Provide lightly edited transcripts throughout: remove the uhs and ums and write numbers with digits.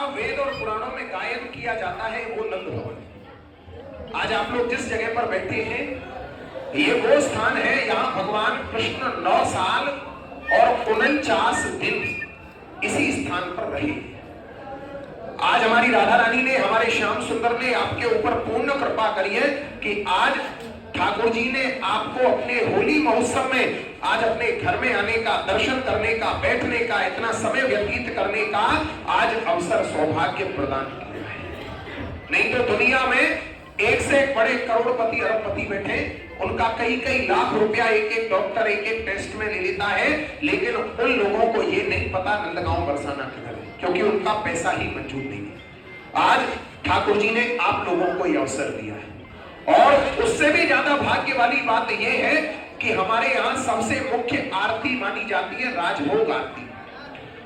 वेद और पुराणों में गायन किया जाता है वो नंद भवन। आज आप लोग जिस जगह पर बैठे हैं ये वो स्थान है, यहाँ भगवान कृष्ण 9 साल और 49 दिन इसी स्थान पर रहे। आज हमारी राधा रानी ने, हमारे श्याम सुंदर ने आपके ऊपर पूर्ण कृपा करी है कि आज ठाकुर जी ने आपको अपने होली महोत्सव में आज अपने घर में आने का, दर्शन करने का, बैठने का, इतना समय व्यतीत करने का आज अवसर, सौभाग्य प्रदान किया है। नहीं तो दुनिया में एक से एक बड़े करोड़पति, अरबपति बैठे, उनका कई कई लाख रुपया एक एक डॉक्टर एक एक टेस्ट में ले लेता है, लेकिन उन लोगों को ये नहीं पता नंदगांव बरसाना किधर है, क्योंकि उनका पैसा ही मंजूर नहीं है। आज ठाकुर जी ने आप लोगों को यह अवसर दिया है, और उससे भी ज्यादा भाग्य वाली बात यह है कि हमारे यहाँ सबसे मुख्य आरती मानी जाती है राजभोग आरती।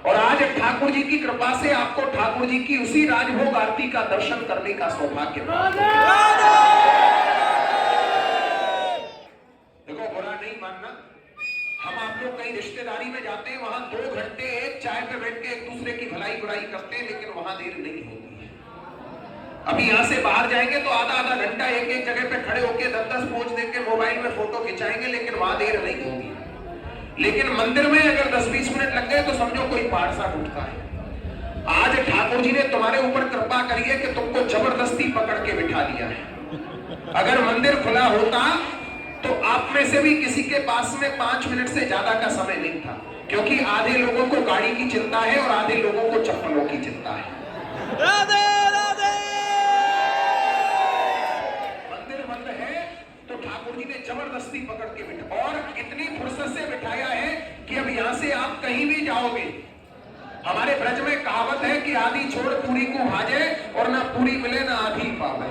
और आज ठाकुर जी की कृपा से आपको ठाकुर जी की उसी राजभोग आरती का दर्शन करने का सौभाग्य प्राप्त हुआ। देखो, बुरा नहीं मानना, हम आप लोग कहीं रिश्तेदारी में जाते हैं, वहां 2 घंटे एक चाय पे बैठ के एक दूसरे की भलाई बुराई करते हैं, लेकिन वहां देर नहीं होती है। अभी यहां से बाहर जाएंगे तो आधा घंटा एक एक जगह पे खड़े होकर 10-10 पोज देके मोबाइल में फोटो खिंचाएंगे, लेकिन वहां देर नहीं होगी। लेकिन मंदिर में अगर 10-20 मिनट लग गए तो समझो कोई पहाड़ सा उठता है। आज ठाकुर जी ने तुम्हारे ऊपर कृपा करी है कि तुमको जबरदस्ती पकड़ के बिठा दिया है। अगर मंदिर खुला होता तो आप में से भी किसी के पास में 5 मिनट से ज्यादा का समय नहीं था, क्योंकि आधे लोगों को गाड़ी की चिंता है और आधे लोगों को चप्पलों की चिंता है। मंदिर बंद है तो ठाकुर जी ने जबरदस्ती पकड़ के बिठा, और इतनी फुर्सत से बिठाया है कि अब यहां से आप कहीं भी जाओगे। हमारे ब्रज में कहावत है कि आधी छोड़ पूरी को भाजे, और ना पूरी मिले ना आधी पावे।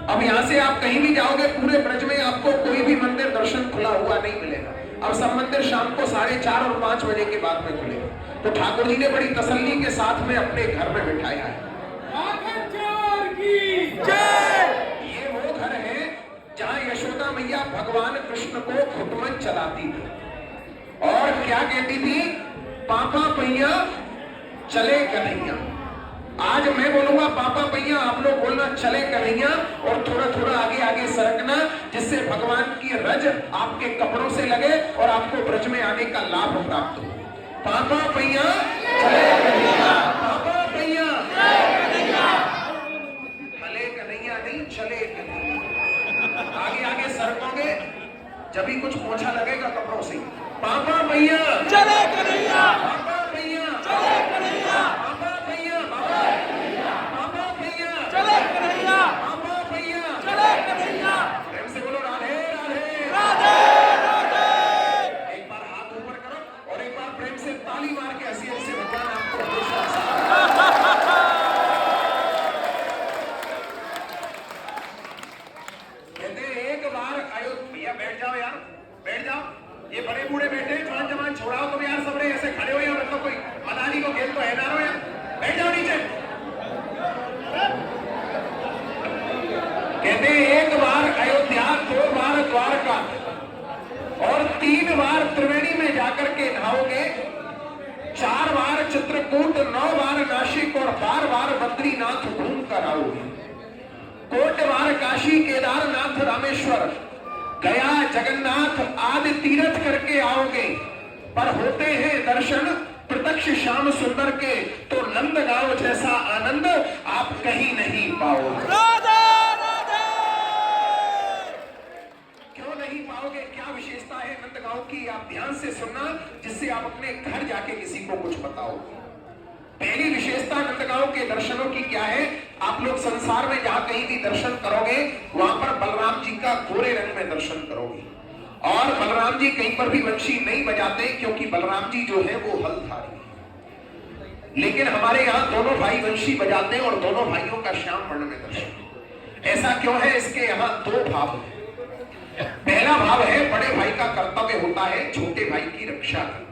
अब यहां से आप कहीं भी जाओगे, पूरे ब्रज में आपको कोई भी मंदिर दर्शन खुला हुआ नहीं मिलेगा। अब सब मंदिर शाम को 4:30 और 5 बजे के बाद में खुलेगा। तो ठाकुर जी ने बड़ी तसल्ली के साथ में अपने घर में बिठाया है। ये वो घर है जहां यशोदा मैया भगवान कृष्ण को घुटमन चलाती थी और क्या कहती थी, पापा पैया चले कन्हैया। आज मैं बोलूंगा पापा पैया, आप लोग बोलना चले कन्हैया, और थोड़ा थोड़ा आगे आगे सरकना, जिससे भगवान की रज आपके कपड़ों से लगे और आपको ब्रज में आने का लाभ प्राप्त हो। पापा पैया चले कन्हैया, पापा पैया चले कन्हैया, नहीं चले कन्हैया। आगे आगे सरकोगे जब भी कुछ पोछा लगेगा कपड़ों से। पापा पैया चले कन्हैया, पापा पैया चले कन्हैया, पापा पैया, पापा पैया चले कन्हैया, पापा पैया चले कन्हैया। प्रेम से बोलो राधे राधे राधे राधे। एक बार हाथ ऊपर करो और एक बार प्रेम से ताली मार के हंसी हंसी भगवान आपको कहते एक बार अयोध्या। बैठ जाओ यार, बैठ जाओ। ये बड़े बूढ़े बैठे हैं, जवान जवान छोड़ाओ तुम यार, सब ऐसे खड़े हो या मतलब कोई मदानी को खेल तो है ना रो यार। बैठ जाओ नीचे। कहते एक बार अयोध्या, 2 बार द्वारका और 3 बार त्रिवेणी में जाकर के नहाओगे, 4 बार चित्रकूट, 9 बार नासिक और 12 बार बद्रीनाथ घूम कर आओगे। कोट बार काशी, केदारनाथ, रामेश्वर, गया, जगन्नाथ आदि तीर्थ करके आओगे, पर होते हैं दर्शन प्रत्यक्ष श्याम सुंदर के, तो नंदगांव जैसा आनंद आप कहीं नहीं पाओगे। क्यों नहीं पाओगे? क्या विशेषता है नंदगांव की, आप ध्यान से सुनना, जिससे आप अपने घर जाके किसी को कुछ बताओ। पहली विशेषता नंदगांव के दर्शनों की क्या है? आप लोग संसार में जहां कहीं भी दर्शन करोगे वहां पर बलराम जी का गोरे रंग में दर्शन करोगे, और बलराम जी कहीं पर भी वंशी नहीं बजाते, क्योंकि बलराम जी जो है वो हलधारी है। लेकिन हमारे यहाँ दोनों भाई वंशी बजाते हैं और दोनों भाइयों का श्याम वर्ण में दर्शन। ऐसा क्यों है? इसके यहाँ 2 भाव है। पहला भाव है, बड़े भाई का कर्तव्य होता है छोटे भाई की रक्षा करना।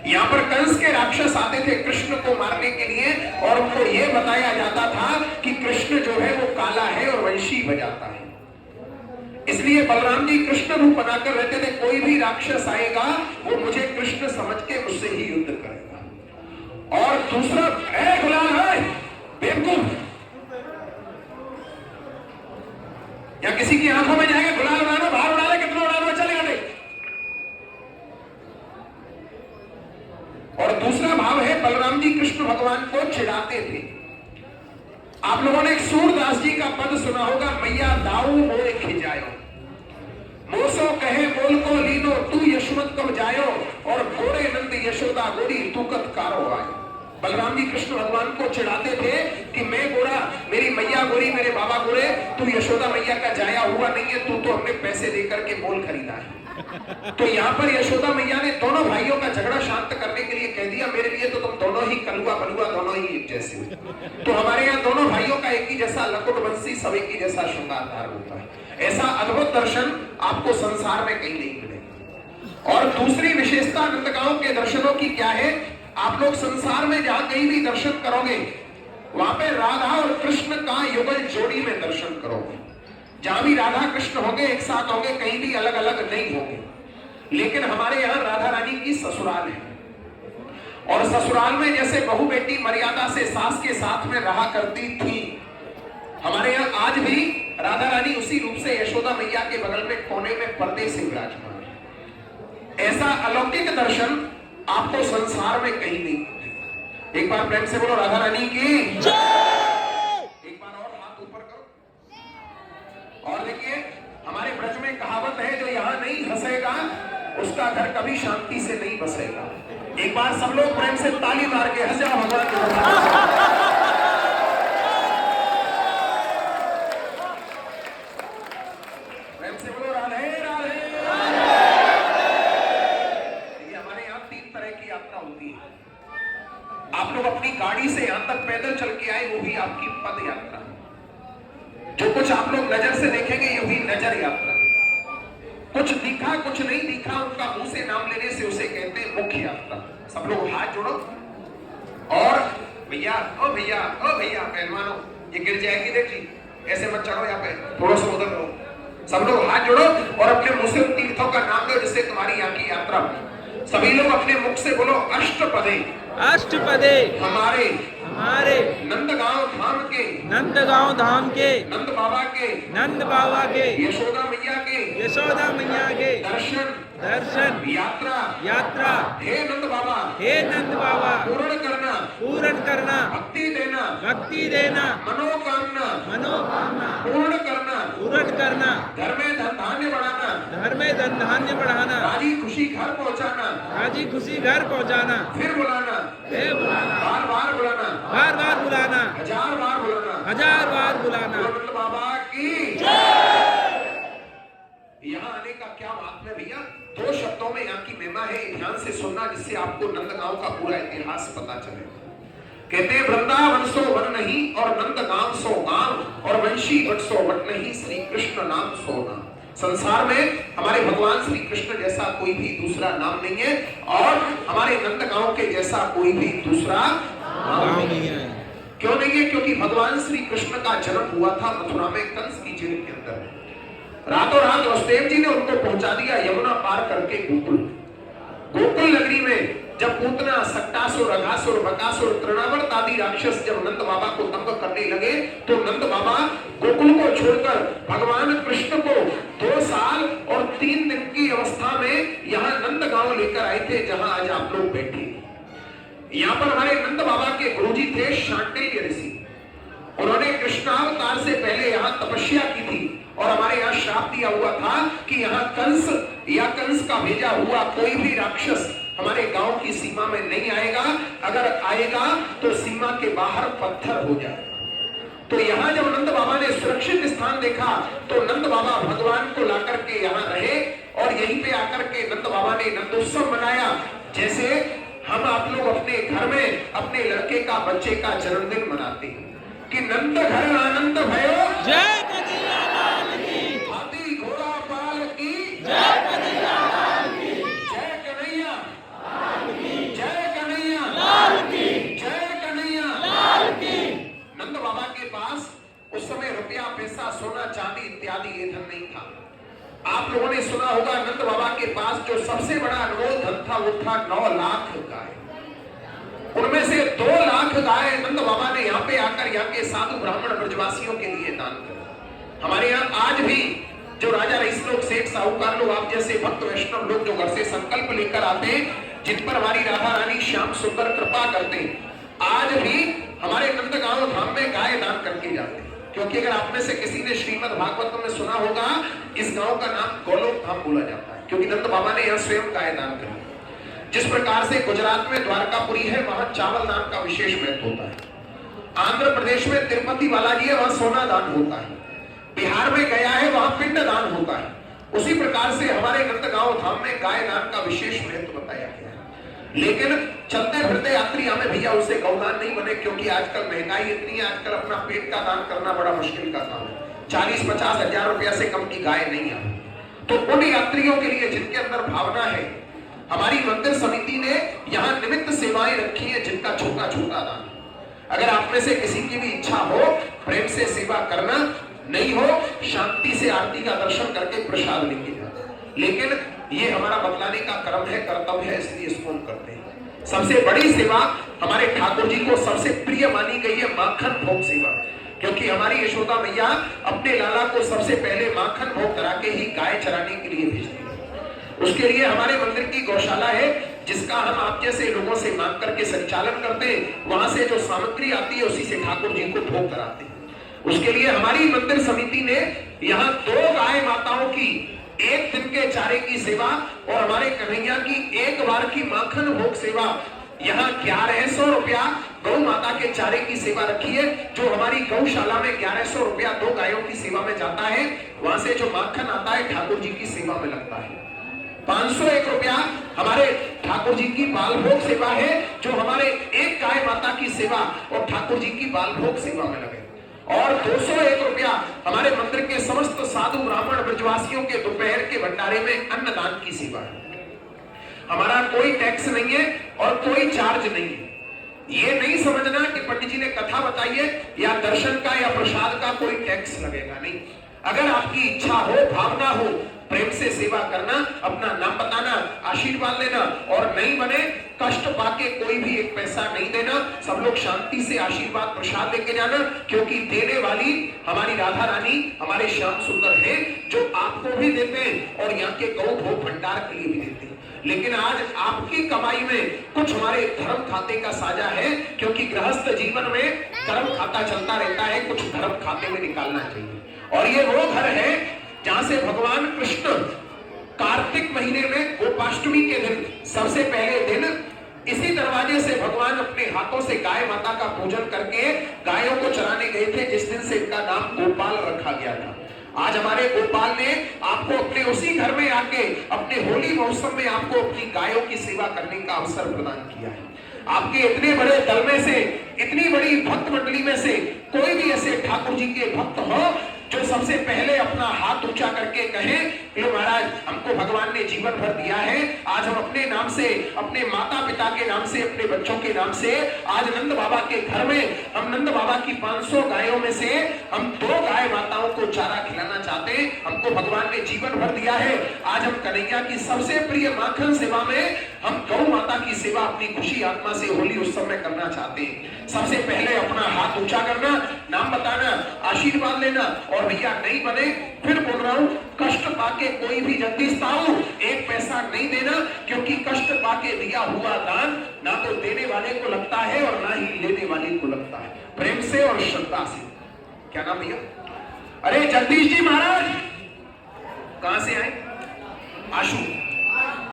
यहाँ पर कंस के राक्षस आते थे कृष्ण को मारने के लिए, और उनको यह बताया जाता था कि कृष्ण जो है वो काला है और वंशी बजाता है। इसलिए बलराम जी कृष्ण रूप बनाकर रहते थे, कोई भी राक्षस आएगा वो मुझे कृष्ण समझ के मुझसे ही युद्ध करेगा। और दूसरा, गुलाम भगवान को चिढ़ाते थे। आप लोगों ने एक सूरदास जी का पद सुना होगा, मैया दाऊ मोए खिजायो, मोसो कहे बोल को लीनो, तू यशवंत कब जायो, और घोड़े नंद यशोदा गोरी तू कत कारो आयो। बलराम जी कृष्ण भगवान को चिढ़ाते थे कि मैं गोरा, मेरी मैया गोरी, मेरे बाबा गोरे, तू यशोदा मैया का जाया हुआ नहीं है, तू तो हमने पैसे देकर के बोल खरीदा है। तो यहाँ पर यशोदा मैया ने दोनों भाइयों का झगड़ा शांत करने के लिए कह दिया, मेरे लिए तो तुम दोनों ही कलुआ बलुआ, दोनों ही एक जैसे हो। तो हमारे यहाँ दोनों भाइयों का एक ही जैसा लकुट बंसी, सब एक ही जैसा श्रृंगार होता है। ऐसा अद्भुत दर्शन आपको संसार में कहीं नहीं मिलेगा। और दूसरी विशेषता नंदगांव के दर्शनों की क्या है, आप लोग संसार में जहां कहीं भी दर्शन करोगे, वहां पे राधा और कृष्ण का युगल जोड़ी में दर्शन करोगे। जहां भी राधा कृष्ण होंगे एक साथ होंगे, कहीं भी अलग अलग नहीं होंगे। लेकिन हमारे यहाँ राधा रानी की ससुराल है, और ससुराल में जैसे बहू बेटी मर्यादा से सास के साथ में रहा करती थी, हमारे यहाँ आज भी राधा रानी उसी रूप से यशोदा मैया के बगल में कोने में पर्दे से विराजमान है। ऐसा अलौकिक दर्शन आपको संसार में कहीं नहीं मिलेगा। एक बार प्रेम से बोलो राधा रानी की एक बार और हाथ ऊपर करो। और देखिए, हमारे ब्रज में कहावत है, जो यहां नहीं हंसेगा उसका घर कभी शांति से नहीं बसेगा। एक बार सब लोग प्रेम से ताली मार के हंस जाओ भगवान के। प्रेम से बोलो राधे राधे। ये हमारे यहाँ 3 तरह की यात्रा होती है। आप लोग अपनी गाड़ी से यहां तक पैदल चल के आए, वो भी आपकी पद यात्रा। जो कुछ आप लोग नजर से देखेंगे, ये भी नजर यात्रा। कुछ दिखा कुछ नहीं दिखा, उनका मुंह से नाम लेने से उसे कहते हैं मुख्य यात्रा। सब लोग हाथ जोड़ो और भैया ओ भैया ओ भैया, पहलवानों ये गिर जाएगी, देखिए ऐसे मत चढ़ो, यहाँ पे थोड़ा सा उधर रहो। सब लोग हाथ जोड़ो और अपने मुंह से उन तीर्थों का नाम लो जिससे तुम्हारी यहाँ की यात्रा हो। सभी लोग अपने मुख से बोलो अष्टपदे, अष्टपदे हमारे हमारे नंदगांव धाम के, नंदगांव धाम के, नंद बाबा के, नंद बाबा के, यशोदा मैया के, यशोदा मैया के दर्शन दर्शन यात्रा यात्रा हे नंद बाबा, हे नंद बाबा पूर्ण करना, पूर्ण करना, भक्ति देना, भक्ति देना, मनोकामना मनोकामना पूर्ण करना, पूर्ण करना, घर में धन धान्य बढ़ाना, घर में धन धान्य बढ़ाना, राजी खुशी घर पहुंचाना, राजी खुशी घर पहुंचाना, फिर बुलाना, फिर बुलाना, बार बार बुलाना, बार बार बुलाना, 1000 बार बुलाना, 1000 बार बुलाना। नंद बाबा की यहाँ आने का क्या बात है भैया। 2 शब्दों में यहाँ की महिमा है, ध्यान से सुनना, जिससे आपको नंदगांव का पूरा इतिहास पता चलेगा। कहते हैं वृंदावन सो वन नहीं, और नंदगांव सो गांव, और वंशी वट सो वट नहीं, श्री कृष्ण नाम सो नाम। संसार में हमारे भगवान श्री कृष्ण जैसा कोई भी दूसरा नाम नहीं है, और हमारे नंदगांव के जैसा कोई भी दूसरा नाम नहीं है। क्यों नहीं है? क्योंकि भगवान श्री कृष्ण का जन्म हुआ था मथुरा में कंस की जेल के अंदर। रातों रात वसुदेव जी ने उनको पहुंचा दिया यमुना पार करके गोकुल। गोकुल नगरी में जब पूतना, सक्टासुर, अघासुर, बकासुर, तृणावर्त आदि राक्षस जब नंद बाबा को तंग करने लगे, तो नंद बाबा गोकुल को छोड़कर भगवान कृष्ण को 2 साल और 3 दिन की अवस्था में यहाँ नंदगांव लेकर आए थे, जहां आज आप लोग बैठे। यहाँ पर हमारे नंद बाबा के गुरुजी थे शांडिल्य ऋषि। उन्होंने कृष्णावतार से पहले यहाँ तपस्या की थी, और हमारे यहाँ श्राप दिया हुआ था कि यहाँ कंस या कंस का भेजा हुआ कोई भी राक्षस हमारे गांव की सीमा में नहीं आएगा। अगर आएगा तो सीमा के बाहर पत्थर हो जाएगा। तो यहाँ जब नंद बाबा ने सुरक्षित स्थान देखा, तो नंद बाबा भगवान को लाकर के यहाँ रहे, और यहीं पे आकर के नंद बाबा ने नंदोत्सव मनाया। जैसे हम आप लोग अपने घर में अपने लड़के का, बच्चे का जन्मदिन मनाते हैं कि नंद घर आनंद भयो, जय कन्हैया लाल की, हाथी घोड़ा पाल की, जय कन्हैया लाल की, जय कन्हैया जय कन्हैया लाल की, जय कन्हैया लाल की। नंद बाबा के पास उस समय रुपया, पैसा, सोना, चांदी इत्यादि ये धन नहीं था। आप लोगों ने सुना होगा नंद बाबा के पास जो सबसे बड़ा अनमोल धन था वो था 9 लाख गाय। उनमें से 2 लाख गाय नंद बाबा ने यहाँ पे आकर यहाँ के साधु ब्राह्मण ब्रजवासियों के लिए दान किया। हमारे यहाँ आज भी जो राजा रईस लोग, सेठ साहूकार लोग, आप जैसे भक्त वैष्णव लोग जो घर से संकल्प लेकर आते हैं, जिन पर हमारी राधा रानी श्याम सुंदर कृपा करते हैं, आज भी हमारे नंदगांव धाम में गाय दान करके जाते हैं। क्योंकि अगर आप में से किसी ने श्रीमद् भागवत में सुना होगा, इस गांव का नाम गोलोक धाम बोला जाता है, क्योंकि नंद बाबा ने यह स्वयं गाय दान करी। जिस प्रकार से गुजरात में द्वारकापुरी है, वहां चावल दान का विशेष महत्व होता है। आंध्र प्रदेश में तिरुपति बालाजी है, वहां सोना दान होता है। बिहार में गया है, वहां पिंड दान होता है। उसी प्रकार से हमारे नंदगांव धाम में गाय दान का विशेष महत्व बताया गया है। लेकिन चलते फिरते यात्री हमें भैया उससे गौदान नहीं बने, क्योंकि आजकल महंगाई इतनी है, आजकल अपना पेट का दान करना बड़ा मुश्किल का काम है। 40-50 हजार रुपया से कम की गाय नहीं आती। तो उन यात्रियों के लिए जिनके अंदर भावना है, हमारी मंदिर समिति ने यहाँ निमित्त सेवाएं रखी है, जिनका छोटा छोटा दान। अगर आप में से किसी की भी इच्छा हो, प्रेम से सेवा करना, नहीं हो शांति से आरती का दर्शन करके प्रसाद लेके जाना। लेकिन ये हमारा बतलाने का कर्म है, कर्तव्य है, इसलिए इसको हम करते हैं। सबसे बड़ी सेवा हमारे ठाकुर जी को सबसे प्रिय मानी गई है माखन भोग सेवा, क्योंकि हमारी यशोदा मैया अपने लाला को सबसे पहले माखन भोग करा के ही गाय चराने के लिए भेजती है। उसके लिए हमारे मंदिर की गौशाला है, जिसका हम आप जैसे लोगों से मांग करके संचालन करते हैं। वहां से जो सामग्री आती है, उसी से ठाकुर जी को भोग कराते हैं। उसके लिए हमारी मंदिर समिति ने यहाँ 2 गाय माताओं की 1 दिन के चारे की सेवा और हमारे कन्हैया की 1 बार की माखन भोग सेवा, यहाँ 1100 रुपया गौ माता के चारे की सेवा रखी है। जो हमारी गौशाला में 1100 रुपया 2 गायों की सेवा में जाता है, वहां से जो माखन आता है ठाकुर जी की सेवा में लगता है। 501 रुपया हमारे ठाकुर जी की बाल भोग सेवा है, जो हमारे 1 गाय माता की सेवा और ठाकुर जी की बाल भोग सेवा में लगे। और 201 रुपया हमारे मंदिर के समस्त साधु ब्राह्मण ब्रजवासियों के दोपहर के भंडारे में अन्नदान की सेवा है। हमारा कोई टैक्स नहीं है और कोई चार्ज नहीं है। ये नहीं समझना कि पंडित जी ने कथा बताई है या दर्शन का या प्रसाद का कोई टैक्स लगेगा, नहीं। अगर आपकी इच्छा हो, भावना हो, प्रेम से सेवा करना, अपना नाम बताना, आशीर्वाद लेना, और नहीं बने कष्ट पाके कोई भी 1 पैसा नहीं देना। सब लोग शांति से आशीर्वाद प्रसाद लेके जाना, क्योंकि देने वाली हमारी राधा रानी, हमारे श्याम सुंदर है, जो आपको भी देते हैं और यहाँ के गौ भोग भंडार के लिए भी देते हैं। लेकिन आज आपकी कमाई में कुछ हमारे धर्म खाते का साझा है, क्योंकि गृहस्थ जीवन में कर्म खाता चलता रहता है, कुछ धर्म खाते में निकालना चाहिए। और ये वो घर है जहां से भगवान कृष्ण कार्तिक महीने में गोपाष्टमी के दिन, सबसे पहले दिन, इसी दरवाजे से भगवान अपने हाथों से गाय माता का पूजन करके गायों को चराने गए थे, जिस दिन से इनका नाम गोपाल रखा गया था। आज हमारे गोपाल ने आपको अपने उसी घर में आके अपने होली मौसम में आपको अपनी गायों की सेवा करने का अवसर प्रदान किया है। आपके इतने बड़े दल में से, इतनी बड़ी भक्त मंडली में से कोई भी ऐसे ठाकुर जी के भक्त हो जो सबसे पहले अपना हाथ ऊंचा करके कहे कि महाराज, हमको भगवान ने जीवन भर दिया है, आज हम अपने नाम से, अपने माता पिता के नाम से, अपने बच्चों के नाम से, आज नंद बाबा के घर में हम नंद बाबा की 500 गायों में से हम 2 गाय माताओं को चारा खिलाना चाहते हैं। हमको भगवान ने जीवन भर दिया है, आज हम कन्हैया की सबसे प्रिय माखन सेवा में हम गौ माता की सेवा अपनी खुशी आत्मा से होली उत्सव में करना चाहते हैं। सबसे पहले अपना हाथ ऊंचा करना, नाम बताना, आशीर्वाद लेना। और भैया नहीं बने, फिर बोल रहा हूं, कष्ट पाके कोई भी जगदीशताऊ 1 पैसा नहीं देना, क्योंकि कष्ट पाके दिया हुआ दान ना तो देने वाले को लगता है और ना ही लेने वाले को लगता है। प्रेम से और श्रद्धा से। क्या नाम भैया? अरे जगदीश जी महाराज कहां से आए? आशु।